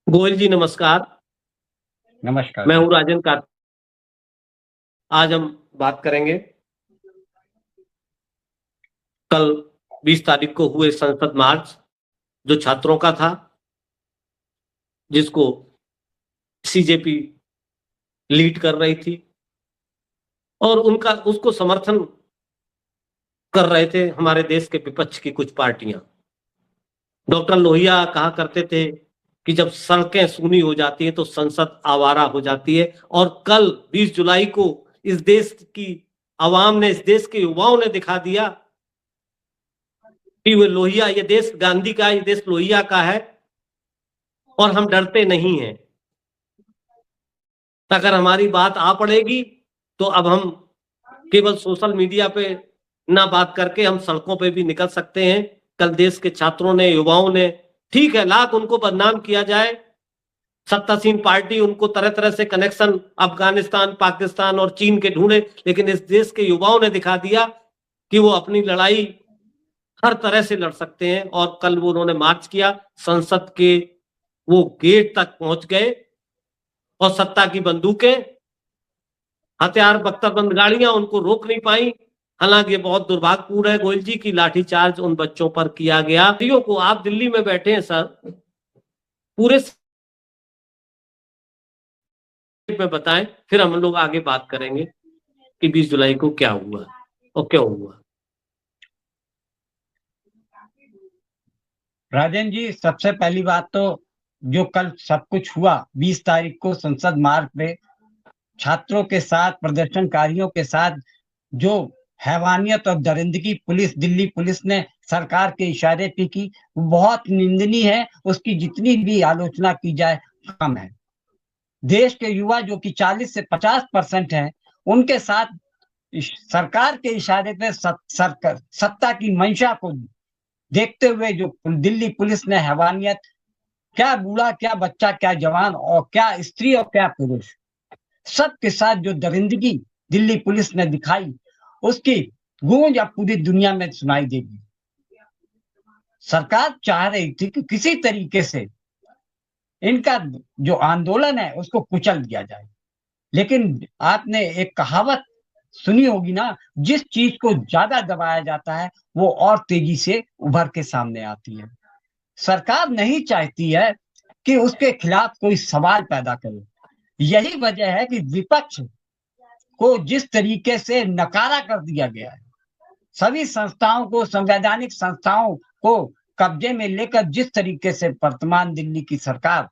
गोयल जी नमस्कार। नमस्कार मैं जी। हूँ राजन का। आज हम बात करेंगे कल 20 तारीख को हुए संसद मार्च जो छात्रों का था, जिसको सीजेपी लीड कर रही थी और उनका उसको समर्थन कर रहे थे हमारे देश के विपक्ष की कुछ पार्टियां। डॉक्टर लोहिया कहा करते थे कि जब सड़कें सूनी हो जाती हैं तो संसद आवारा हो जाती है। और कल 20 जुलाई को इस देश की आवाम ने, इस देश के युवाओं ने दिखा दिया कि वो लोहिया, ये देश गांधी का, ये देश लोहिया का है और हम डरते नहीं हैं। अगर हमारी बात आ पड़ेगी तो अब हम केवल सोशल मीडिया पे ना बात करके हम सड़कों पे भी निकल सकते हैं। कल देश के छात्रों ने, युवाओं ने, ठीक है लाख उनको बदनाम किया जाए, सत्तासीन पार्टी उनको तरह तरह से कनेक्शन अफगानिस्तान, पाकिस्तान और चीन के ढूंढे, लेकिन इस देश के युवाओं ने दिखा दिया कि वो अपनी लड़ाई हर तरह से लड़ सकते हैं। और कल वो उन्होंने मार्च किया, संसद के वो गेट तक पहुंच गए और सत्ता की बंदूकें, हथियार, बख्तरबंद गाड़ियां उनको रोक नहीं पाई। हालांकि ये बहुत दुर्भाग्यपूर्ण है गोयल जी की लाठीचार्ज उन बच्चों पर किया गया। को आप दिल्ली में बैठे हैं सर, पूरे में बताएं, फिर हम लोग आगे बात करेंगे कि 20 जुलाई को क्या हुआ और क्यों हुआ। राजन जी, सबसे पहली बात तो जो कल सब कुछ हुआ 20 तारीख को संसद मार्ग पे छात्रों के साथ, प्रदर्शनकारियों के साथ जो हैवानियत और दरिंदगी दिल्ली पुलिस ने सरकार के इशारे पे की, वो बहुत निंदनीय है। उसकी जितनी भी आलोचना की जाए कम है। देश के युवा जो कि 40 से 50% है, उनके साथ सरकार के इशारे पे सत्ता की मंशा को देखते हुए जो दिल्ली पुलिस ने हैवानियत, क्या बूढ़ा, क्या बच्चा, क्या जवान और क्या स्त्री और क्या पुरुष, सबके साथ जो दरिंदगी दिल्ली पुलिस ने दिखाई, उसकी गूंज अब पूरी दुनिया में सुनाई देगी। सरकार चाह रही थी कि किसी तरीके से इनका जो आंदोलन है उसको कुचल दिया जाए, लेकिन आपने एक कहावत सुनी होगी ना, जिस चीज को ज्यादा दबाया जाता है वो और तेजी से उभर के सामने आती है। सरकार नहीं चाहती है कि उसके खिलाफ कोई सवाल पैदा करे। यही वजह है कि विपक्ष को जिस तरीके से नकारा कर दिया गया है, सभी संस्थाओं को, संवैधानिक संस्थाओं को कब्जे में लेकर जिस तरीके से वर्तमान दिल्ली की सरकार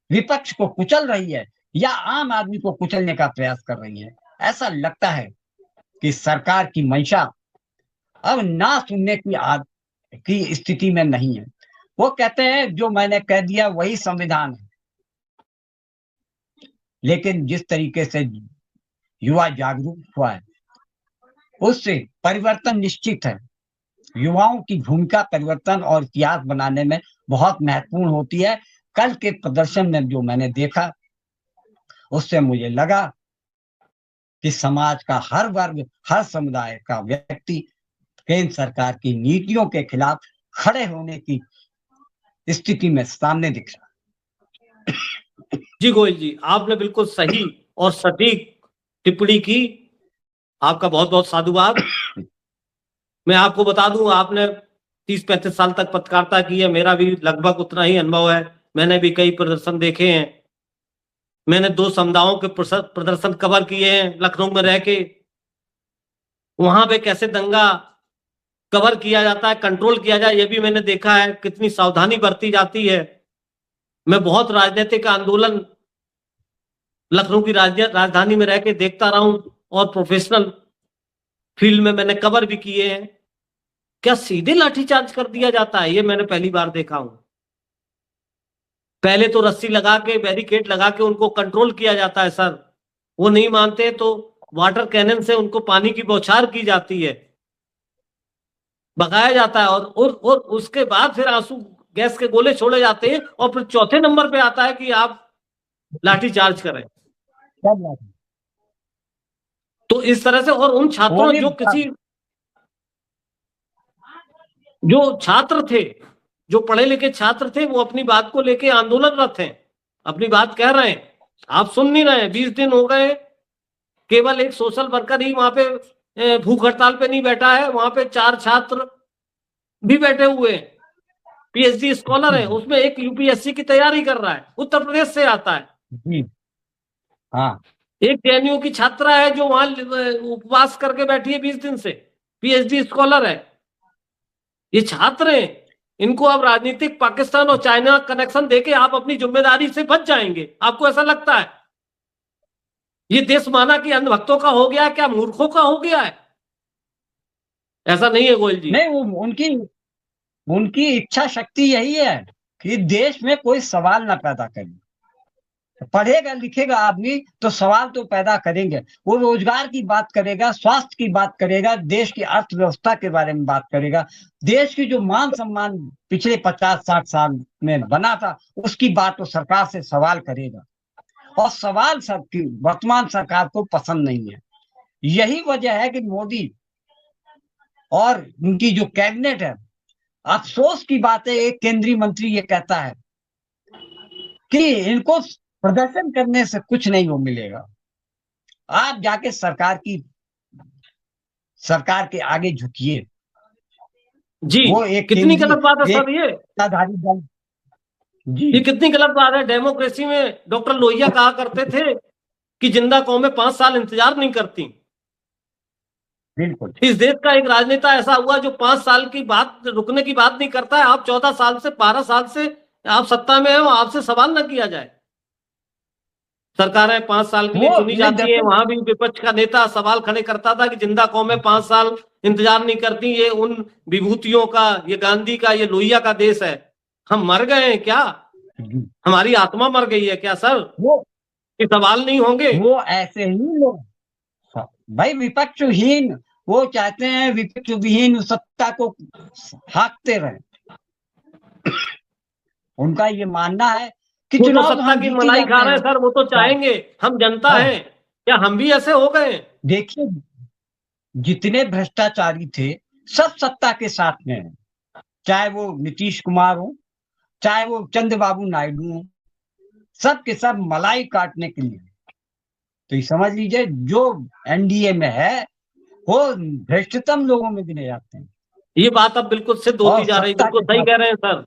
विपक्ष को कुचल रही है या आम आदमी को कुचलने का प्रयास कर रही है, ऐसा लगता है कि सरकार की मंशा अब ना सुनने की स्थिति में नहीं है। वो कहते हैं जो मैंने कह दिया वही संविधान है, लेकिन जिस तरीके से युवा जागरूक हुआ है उससे परिवर्तन निश्चित है। युवाओं की भूमिका परिवर्तन और इतिहास बनाने में बहुत महत्वपूर्ण होती है। कल के प्रदर्शन में जो मैंने देखा, उससे मुझे लगा कि समाज का हर वर्ग, हर समुदाय का व्यक्ति केंद्र सरकार की नीतियों के खिलाफ खड़े होने की स्थिति में सामने दिख रहा है। जी गोयल जी, आपने बिल्कुल सही और सटीक टिप्पणी की, आपका बहुत बहुत साधुवाद। मैं आपको बता दूं, आपने 30-35 साल तक पत्रकारिता की है, मेरा भी लगभग उतना ही अनुभव है। मैंने भी कई प्रदर्शन देखे हैं। मैंने 2 समुदायों के प्रदर्शन कवर किए हैं लखनऊ में रह के। वहां पे कैसे दंगा कवर किया जाता है, कंट्रोल किया जाए, ये भी मैंने देखा है, कितनी सावधानी बरती जाती है। मैं बहुत राजनीतिक आंदोलन लखनऊ की राजधानी में रह के देखता रहा हूं और प्रोफेशनल फील्ड में मैंने कवर भी किए हैं। क्या सीधे लाठीचार्ज कर दिया जाता है, ये मैंने पहली बार देखा हूं। पहले तो रस्सी लगा के, बैरिकेड लगा के उनको कंट्रोल किया जाता है सर। वो नहीं मानते तो वाटर कैनन से उनको पानी की बौछार की जाती है, भगाया जाता है, और उसके बाद फिर आंसू गैस के गोले छोड़े जाते हैं और फिर चौथे नंबर पे आता है कि आप लाठीचार्ज करें। तो इस तरह से, और उन वो छात्रों भी जो छात्र थे जो पढ़े लिखे छात्र थे वो अपनी बात को लेके आंदोलनरत हैं, अपनी बात कह रहे हैं, आप सुन नहीं रहे हैं। 20 दिन हो गए, केवल एक सोशल वर्कर ही वहां पे भूख हड़ताल पे नहीं बैठा है, वहां पे 4 छात्र भी बैठे हुए हैं, पीएचडी स्कॉलर है, उसमें एक यूपीएससी की तैयारी कर रहा है, उत्तर प्रदेश से आता है। जी हाँ। एक जेएनयू की छात्रा है जो वहां उपवास करके बैठी है 20 दिन से, पीएचडी स्कॉलर है। ये छात्र हैं, इनको अब राजनीतिक पाकिस्तान और चाइना कनेक्शन देके आप अपनी जिम्मेदारी से बच जाएंगे, आपको ऐसा लगता है? ये देश माना कि अंधभक्तों का हो गया है, क्या मूर्खों का हो गया है? ऐसा नहीं है गोयल जी। नहीं, वो उनकी उनकी इच्छा शक्ति यही है कि देश में कोई सवाल ना पैदा करे। पढ़ेगा लिखेगा आदमी तो सवाल तो पैदा करेंगे। वो रोजगार की बात करेगा, स्वास्थ्य की बात करेगा, देश की अर्थव्यवस्था के बारे में बात करेगा, देश की जो मान सम्मान पिछले 50-60 साल में बना था उसकी बात तो सरकार से सवाल करेगा। और सवाल सबकी वर्तमान सरकार को पसंद नहीं है। यही वजह है कि मोदी और उनकी जो कैबिनेट है, अफसोस की बात है, एक केंद्रीय मंत्री ये कहता है कि इनको प्रदर्शन करने से कुछ नहीं वो मिलेगा, आप जाके सरकार के आगे झुकिए। जी, वो एक कितनी गलत बात है सर ये। सत्ताधारी दल। जी ये कितनी गलत बात है। डेमोक्रेसी में डॉक्टर लोहिया कहा करते थे कि जिंदा कौमें 5 साल इंतजार नहीं करती। बिल्कुल। इस देश का एक राजनेता ऐसा हुआ जो 5 साल की बात रुकने की बात नहीं करता है। आप 14 साल से 12 साल से आप सत्ता में हो, आपसे सवाल न किया जाए। सरकारें 5 साल के लिए चुनी जाती है, वहां भी विपक्ष का नेता सवाल खड़े करता था कि जिंदा कौमें 5 साल इंतजार नहीं करती, ये उन विभूतियों का, ये गांधी का, ये लोहिया का देश है। हम मर गए हैं क्या? हमारी आत्मा मर गई है क्या सर? वो ये सवाल नहीं होंगे? वो ऐसे ही लोग भाई विपक्षहीन, वो चाहते हैं विपक्ष विहीन सत्ता को हाँकते रहे। उनका ये मानना है कि वो तो चुनाव सत्ता हम की जीत ही मलाई खा जाते रहे हैं हैं। सर, वो तो चाहेंगे, हम जनता हाँ। हैं, क्या हम भी ऐसे हो गए? देखिए, जितने भ्रष्टाचारी थे सब सत्ता के साथ में हैं, चाहे वो नीतीश कुमार हो, चाहे वो चंद्रबाबू नायडू हो, सब के सब मलाई काटने के लिए। तो ये समझ लीजिए जो एनडीए में है वो भ्रष्टतम लोगों में गिने जाते हैं। ये बात अब बिल्कुल सिद्ध होती और जा रही, सत्ता बिल्कुल के सही साथ कह रहे हैं सर,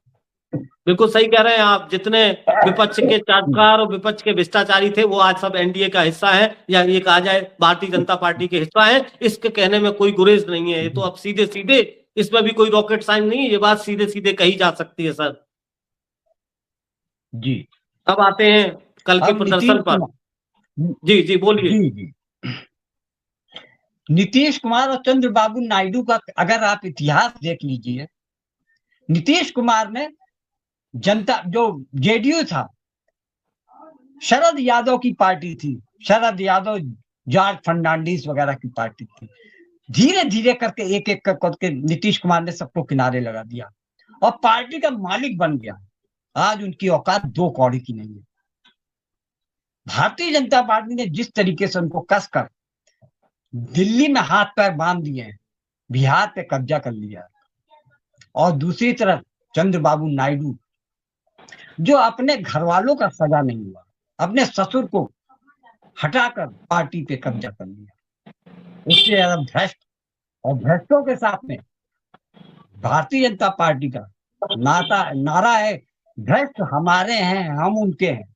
बिल्कुल सही कह रहे हैं आप। जितने विपक्ष के चाटुकार और विपक्ष के भ्रष्टाचारी थे वो आज सब एनडीए का हिस्सा है, या ये कहा जाए भारतीय जनता पार्टी के हिस्सा है। इसके कहने में कोई गुरेज नहीं है, ये तो अब सीधे सीधे, इसमें भी कोई रॉकेट साइंस नहीं है, ये बात सीधे सीधे कही जा सकती है सर। जी। अब आते हैं कल के अब प्रदर्शन पर। जी जी बोलिए। जी जी नीतीश कुमार और चंद्रबाबू नायडू का अगर आप इतिहास देख लीजिए, नीतीश कुमार ने जनता जो जेडीयू था, शरद यादव की पार्टी थी, शरद यादव, जॉर्ज फर्नांडिस वगैरह की पार्टी थी। धीरे धीरे करके एक एक करके नीतीश कुमार ने सबको किनारे लगा दिया और पार्टी का मालिक बन गया। आज उनकी औकात 2 कौड़ी की नहीं है। भारतीय जनता पार्टी ने जिस तरीके से उनको कसकर दिल्ली में हाथ पैर बांध दिए हैं, बिहार पे कब्जा कर लिया, और दूसरी तरफ चंद्रबाबू नायडू जो अपने घर वालों का सजा नहीं हुआ, अपने ससुर को हटाकर पार्टी पे कब्जा कर लिया। उससे ज्यादा भ्रष्ट, और भ्रष्टों के साथ में भारतीय जनता पार्टी का नारा है, भ्रष्ट हमारे हैं हम उनके हैं।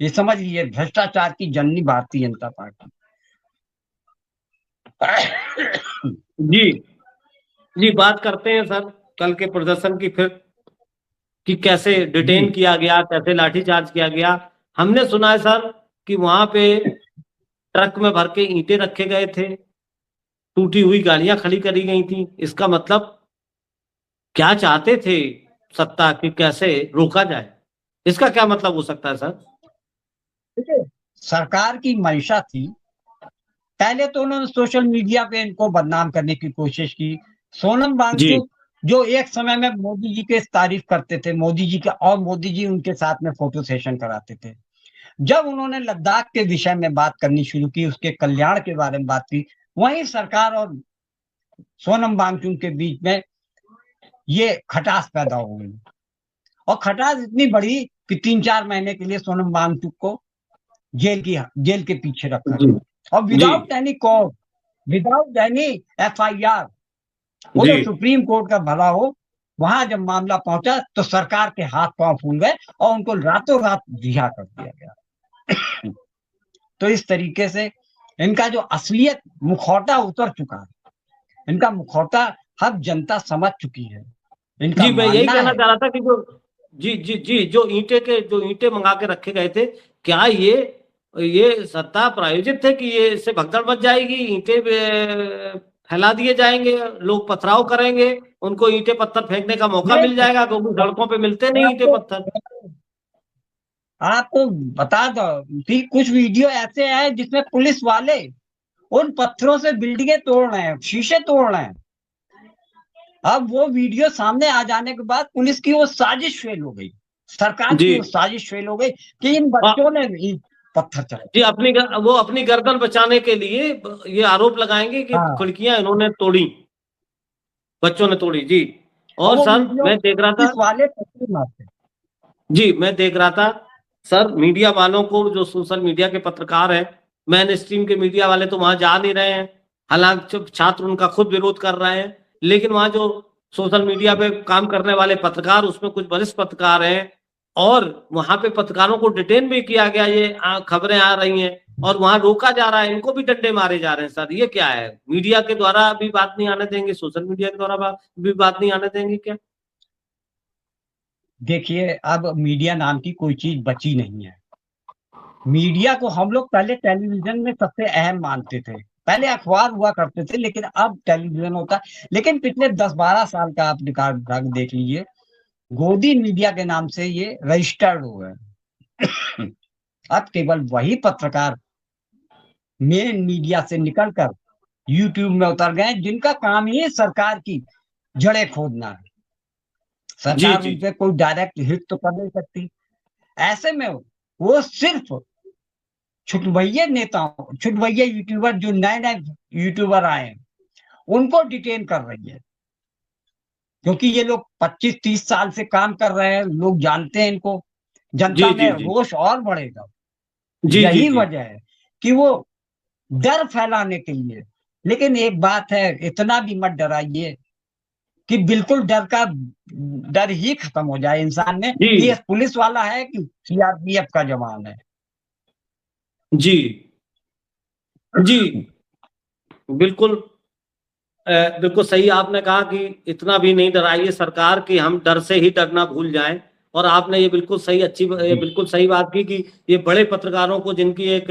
ये समझ लीजिए भ्रष्टाचार की जननी भारतीय जनता पार्टी। जी जी बात करते हैं सर कल के प्रदर्शन की फिर, कि कैसे डिटेन किया गया, कैसे लाठीचार्ज किया गया। हमने सुना है सर कि वहां पे ट्रक में भर के ईंटें रखे गए थे, टूटी हुई गाड़ियां खड़ी करी गई थी। इसका मतलब क्या चाहते थे सत्ता की, कैसे रोका जाए, इसका क्या मतलब हो सकता है सर? सरकार की मंशा थी, पहले तो उन्होंने सोशल मीडिया पे इनको बदनाम करने की कोशिश की। सोनम वांगचुक जो एक समय में मोदी जी के तारीफ करते थे, मोदी जी का, और मोदी जी उनके साथ में फोटो सेशन कराते थे, जब उन्होंने लद्दाख के विषय में बात करनी शुरू की, उसके कल्याण के बारे में बात की, वहीं सरकार और सोनम वांगचुक के बीच में ये खटास पैदा हो गई, और खटास इतनी बड़ी कि 3-4 महीने के लिए सोनम वांगचुक को जेल के पीछे रखा जी गया, और जी without any court, without any FIR। बोलो जी सुप्रीम कोर्ट का भला हो, वहां जब मामला पहुंचा तो सरकार के हाथ पांव फूल गए और उनको रातों रात रिहा कर दिया गया। तो इस तरीके से इनका जो असलियत मुखौटा उतर चुका है, इनका मुखौटा हर जनता समझ चुकी है। इनका जी, मैं यही मानना कहना है, चाह रहा था कि जो जो ईंटें मंगा के रखे गए थे, क्या ये सत्ता प्रायोजित थे कि ये इससे भगदड़ मच जाएगी, ईंटें फैला दिए जाएंगे, लोग पथराव करेंगे, उनको ईंटें पत्थर फेंकने का मौका ये मिल जाएगा, क्योंकि सड़कों पे मिलते नहीं ईंटें आपको पत्थर। आपको बता दो कि कुछ वीडियो ऐसे हैं जिसमें पुलिस वाले उन पत्थरों से बिल्डिंगें तोड़ रहे हैं, शीशे तोड़ रहे हैं। अब वो वीडियो सामने आ जाने के बाद पुलिस की वो साजिश फेल हो गई, सरकार जी की वो साजिश फेल हो गई कि इन आ, बच्चों ने भी पत्थर चलाए। जी, वो अपनी गर्दन बचाने के लिए ये आरोप लगाएंगे कि हाँ, खिड़कियां इन्होंने तोड़ी, बच्चों ने तोड़ी। जी। और और वो सर वीडियो मैं देख रहा था, पुलिस वाले तस्वीर मारते हैं। जी मैं देख रहा था सर, मीडिया वालों को, जो सोशल मीडिया के पत्रकार हैं, मेन स्ट्रीम के मीडिया वाले तो वहां जा नहीं रहे हैं, हालांकि छात्र उनका खुद विरोध कर रहे हैं, लेकिन वहां जो सोशल मीडिया पे काम करने वाले पत्रकार, उसमें कुछ वरिष्ठ पत्रकार हैं, और वहां पे पत्रकारों को डिटेन भी किया गया, ये खबरें आ रही हैं, और वहां रोका जा रहा है, इनको भी डंडे मारे जा रहे हैं। सर ये क्या है, मीडिया के द्वारा भी बात नहीं आने देंगे, सोशल मीडिया के द्वारा भी बात नहीं आने देंगे क्या? देखिए, अब मीडिया नाम की कोई चीज बची नहीं है। मीडिया को हम लोग पहले टेलीविजन में सबसे अहम मानते थे, पहले अखबार हुआ करते थे, लेकिन अब टेलीविजन होता है। लेकिन पिछले 10-12 साल का आप भाग देख लीजिए, गोदी मीडिया के नाम से ये रजिस्टर्ड हो गए। अब केवल वही पत्रकार मेन मीडिया से निकलकर यूट्यूब में उतर गए जिनका काम ही सरकार की जड़ें खोदना है। जी सरकार जी उनसे कोई डायरेक्ट हिट तो कर नहीं सकती। ऐसे में वो सिर्फ छुटभइये नेताओं, छुटभइये यूट्यूबर, जो नए नए यूट्यूबर आए हैं, उनको डिटेन कर रही है, क्योंकि ये लोग 25-30 साल से काम कर रहे हैं, लोग जानते हैं इनको, जी जनता में जी जी रोष और बढ़ेगा। जी जी यही जी वजह है कि वो डर फैलाने के लिए। लेकिन एक बात है, इतना भी मत डराइए कि बिल्कुल डर ही खत्म हो जाए इंसान में जी कि ये पुलिस वाला है कि CRPF का जवान है। जी जी बिल्कुल। बिल्कुल सही आपने कहा कि इतना भी नहीं डराइए सरकार कि हम डर से ही डरना भूल जाएं। और आपने ये बिल्कुल सही ये जी, बिल्कुल सही बात की कि ये बड़े पत्रकारों को, जिनकी एक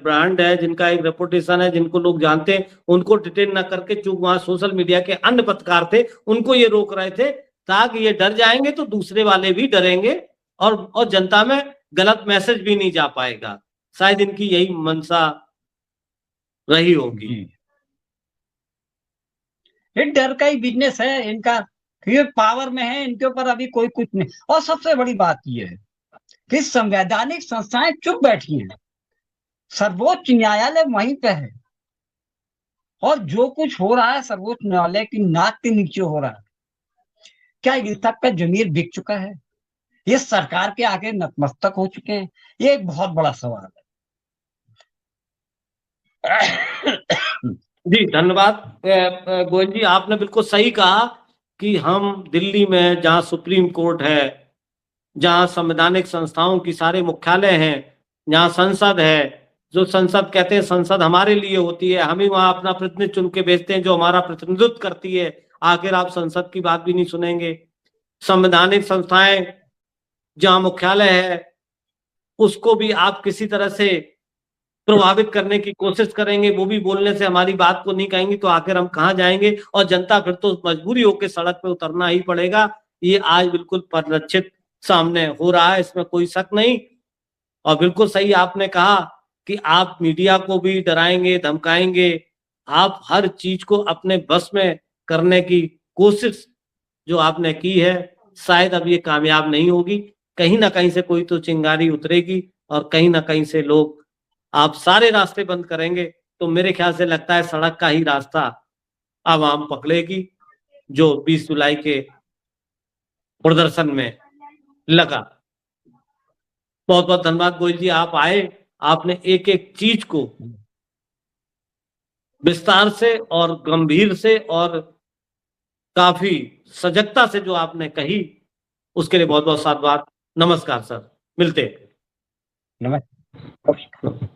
ब्रांड है, जिनका एक रेपुटेशन है, जिनको लोग जानते हैं, उनको डिटेन ना करके, चूंकि वहां सोशल मीडिया के अन्य पत्रकार थे, उनको ये रोक रहे थे, ताकि ये डर जाएंगे तो दूसरे वाले भी डरेंगे, और जनता में गलत मैसेज भी नहीं जा पाएगा। शायद इनकी यही मंशा रही होगी। जी। ये डर का ही बिजनेस है इनका, ये पावर में है, इनके ऊपर अभी कोई कुछ नहीं। और सबसे बड़ी बात ये है कि संवैधानिक संस्थाएं चुप बैठी हैं, सर्वोच्च न्यायालय वहीं पे है, और जो कुछ हो रहा है सर्वोच्च न्यायालय की नाक के नीचे हो रहा है। क्या इन तक का जमीर बिक चुका है? ये सरकार के आगे नतमस्तक हो चुके हैं? ये एक बहुत बड़ा सवाल है। जी धन्यवाद। गोयल जी, आपने बिल्कुल सही कहा कि हम दिल्ली में, जहाँ सुप्रीम कोर्ट है, जहाँ संवैधानिक संस्थाओं की सारे मुख्यालय हैं, जहाँ संसद है, जो संसद कहते हैं संसद हमारे लिए होती है, हम ही वहाँ अपना प्रतिनिधि चुन के भेजते हैं जो हमारा प्रतिनिधित्व करती है, आखिर आप संसद की बात भी नहीं सुनेंगे। संवैधानिक संस्थाएं जहाँ मुख्यालय है, उसको भी आप किसी तरह से प्रभावित करने की कोशिश करेंगे, वो भी बोलने से हमारी बात को नहीं कहेंगी, तो आखिर हम कहाँ जाएंगे? और जनता फिर तो मजबूरी होकर सड़क पे उतरना ही पड़ेगा। ये आज बिल्कुल परिलक्षित सामने हो रहा है, इसमें कोई शक नहीं। और बिल्कुल सही आपने कहा कि आप मीडिया को भी डराएंगे, धमकाएंगे, आप हर चीज को अपने बस में करने की कोशिश जो आपने की है, शायद अब ये कामयाब नहीं होगी। कहीं ना कहीं से कोई तो चिंगारी उतरेगी, और कहीं ना कहीं से लोग, आप सारे रास्ते बंद करेंगे तो मेरे ख्याल से लगता है सड़क का ही रास्ता आवाम पकड़ेगी, जो 20 जुलाई के प्रदर्शन में लगा। बहुत बहुत धन्यवाद गोयल जी, आप आए, आपने एक एक चीज को विस्तार से और गंभीर से और काफी सजगता से जो आपने कही, उसके लिए बहुत बहुत साधुवाद। नमस्कार सर, मिलते हैं। नमस्कार।